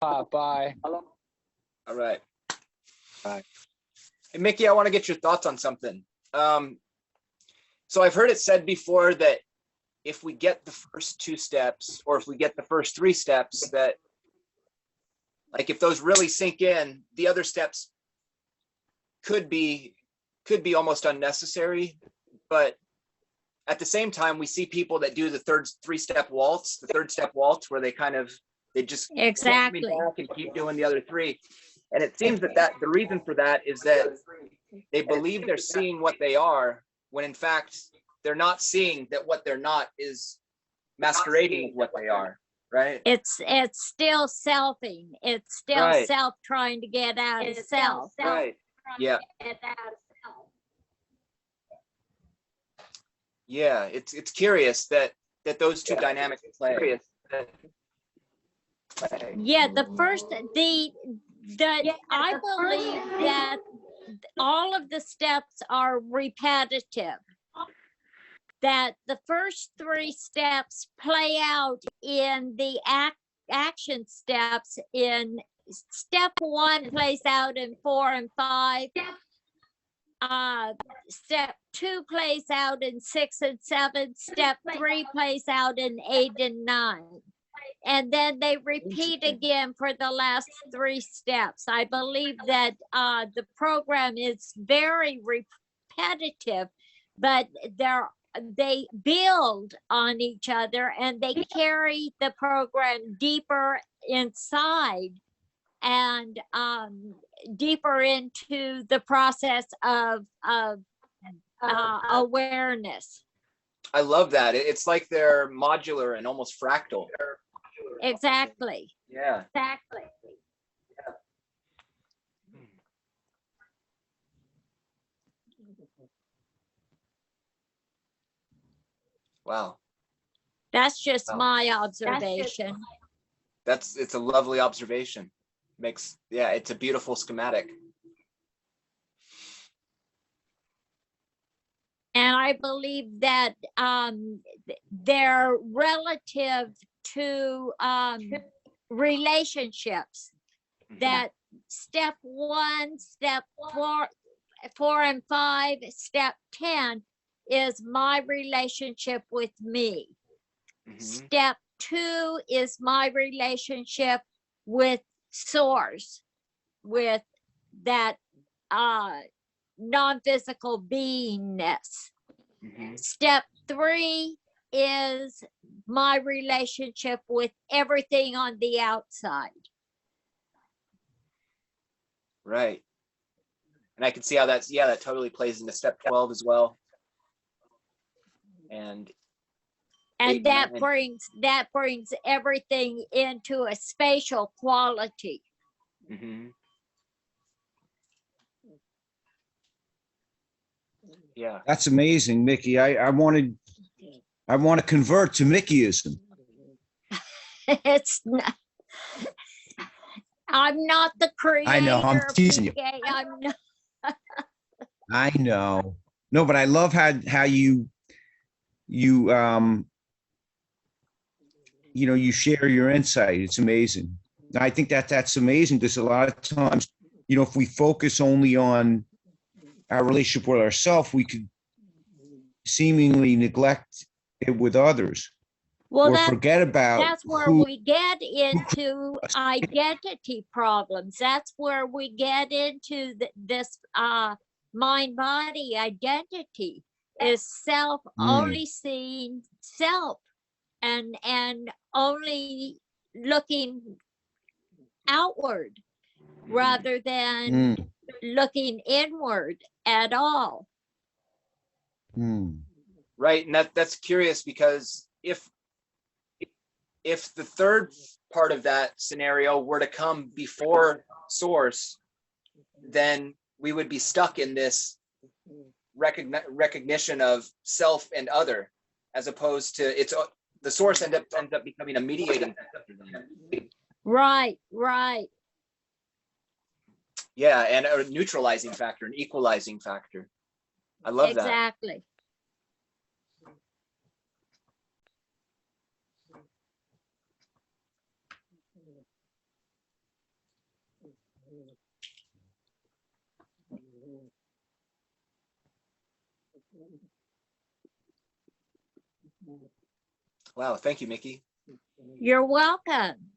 Bye. All right. Bye. Hey, Mickey, I want to get your thoughts on something. So I've heard it said before that if we get the first 2 steps, or if we get the first 3 steps, that like if those really sink in, the other steps could be almost unnecessary. But at the same time, we see people that do the third 3-step waltz, where they just Exactly back and keep doing the other 3. And it seems that the reason for that is that they believe they're seeing what they are, when in fact they're not seeing that what they're not is masquerading as what they are, right? it's still selfing. It's still Right. self trying to get out of self. Right. Yeah. Yeah, it's curious that those 2 dynamics play. Yeah, I believe that all of the steps are repetitive. That the first 3 steps play out in the action steps. In step 1 plays out in 4 and 5. Step 2 plays out in 6 and 7. Step 3 plays out in 8 and 9. And then they repeat again for the last 3 steps. I believe that the program is very repetitive, but they build on each other, and they carry the program deeper inside and deeper into the process of awareness. I love that. It's like they're modular and almost fractal. Exactly. Yeah. Exactly. Wow. That's just my observation. It's a lovely observation. It's a beautiful schematic. And I believe that they're relative to relationships. That step 1, step 4 and 5, step 10 is my relationship with me. Step 2 is my relationship with source, with that non-physical beingness. Step 3 is my relationship with everything on the outside. Right. And I can see how that totally plays into step 12 as well. And that brings everything into a spatial quality. Yeah, that's amazing, Mickey. I want to convert to Mickeyism. It's not. I'm not the creator. I know, I'm teasing you. I'm not. I know. No, but I love how you share your insight. It's amazing. I think that's amazing, because a lot of times, if we focus only on our relationship with ourselves, we could seemingly neglect it with others. Well, forget about that's where we get into identity problems. That's where we get into this mind-body identity, is self only seeing self and only looking outward rather than looking inward at all. Right. And that's curious, because if the third part of that scenario were to come before source, then we would be stuck in this recognition of self and other, as opposed to the source ends up becoming a mediating factor. Right. Yeah, and a neutralizing factor, an equalizing factor. I love that. Exactly. Wow, thank you, Mickey. You're welcome.